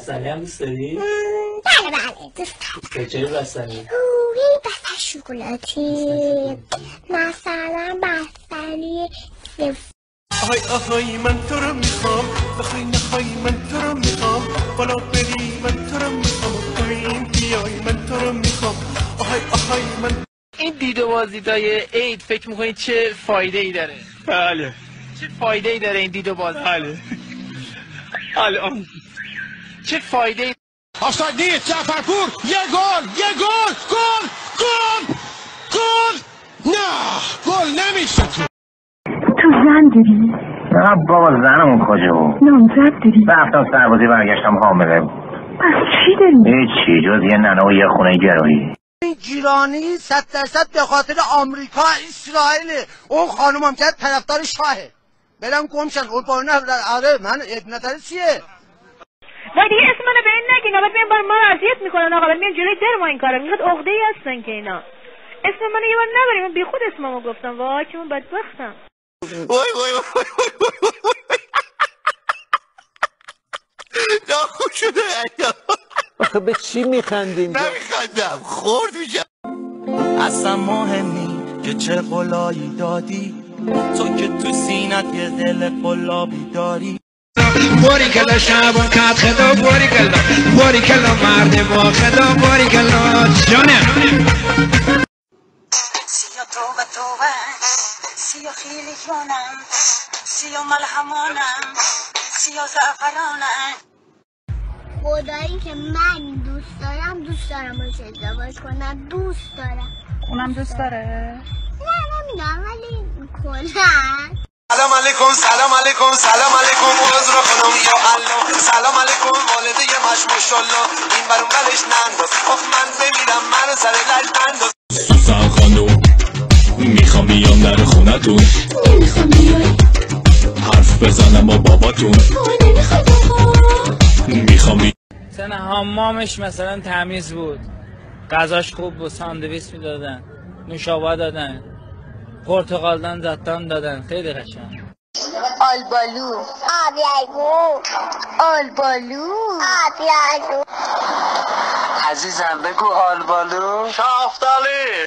بستنی هم دوست داری؟ بله دوست دارم. چجوری بستنی؟ یه بستنی شکلاتی، مثلا بستنی آهای آهای من تو رو میخوام، بخوای نخوای من تو رو میخوام، بالا بری من تو رو میخوام، پایین بیای من تو رو میخوام. آهای آهای من. این دید و بازدیدهای عید فکر میکنید چه فایده ای داره؟ بله. چه فایده ای داره این دید و بازدید؟ بله. الان چه فایده ای؟ آفساید نیست. جعفرپور یه گل گل نه گل نمیشه. تو زن داری؟ نه بابا زنمون کجا بود؟ نامزد داری؟ رفتم سربازی برگشتم حامله. پس چی داری؟ هیچی جز یه ننه و یه خونه گروهی. این گیرانی 100% به خاطر آمریکا اسرائیل. اون خانومم که طرفدار شاهه. برم گمشن اون پایین. آره من ابنتر چیه؟ و دیگه اسم منو به این نگین. بعد میان بر من اذیت میکنن. آقا بعد میان جلوی در ما این کارو میگن. عقده‌ای هستن که اینا. اسم منو یه بار نبریم. من بیخود اسممو گفتم. وای که من بدبختم. وای ناخون شده. آخه به چی میخندین؟ نمیخندم خورد میشم. اصلا مهمی که چه قلایی دادی، تو که تو سینت یه دل قلابی داری. باری کلا شبان کت خدا باری کلا مرد ما خدا باری کلا جانم. سیا توبه سیا خیلی جانم، سیا ملهمانم، سیا زعفرانم. خدایی که من دوست دارم باش ازدواج کنم. دوست دارم. اونم دوست داره؟ نه نمیدونم ولی کلا سلام علیکم عذر خانم یا الله. سلام علیکم والده مش ماشاءالله. این برون برش ننداز آخ من بمیرم منو سر لج ننداز. سوسن خانم میخوام بیام در خونتون، نمیخوام بیای حرف بزنم با باباتون، میخوام مثلا حمامش مثلا تمیز بود، غذاش خوب بود، ساندویچ میدادن، نوشابه دادن، پرتقال دادن، خیلی قشنگ. آلبالو عزیزم بگو آلبالو. شافتالی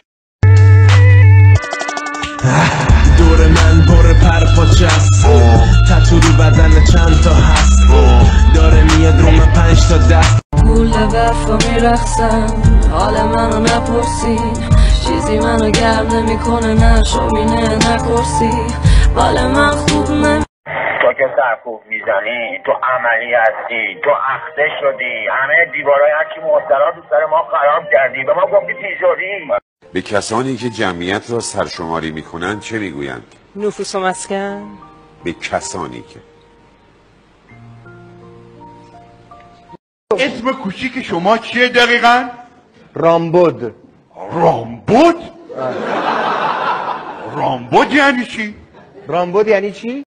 دور من بر پرپاچه است، تتو رو بدن چند تا هست، داره میاد رو من 5 تا دست. گول وفا میرخصم حال منو نپرسین، چیزی منو گرم نمیکنه نه شوینه نه کرسی. حال من خوب نمی تو که سرکوب میزنی، تو عملی هستی، تو اخته شدی، همه دیوارای هرچی محترا تو سر ما خراب کردی، به ما گفتی تیزوری. به کسانی که جمعیت را سرشماری میکنند چه میگویند؟ نفوس و مسکن. به کسانی که اسم کوچیک شما چیه دقیقاً؟ رامبد. رامبد یعنی چی؟ رامبد یعنی چی؟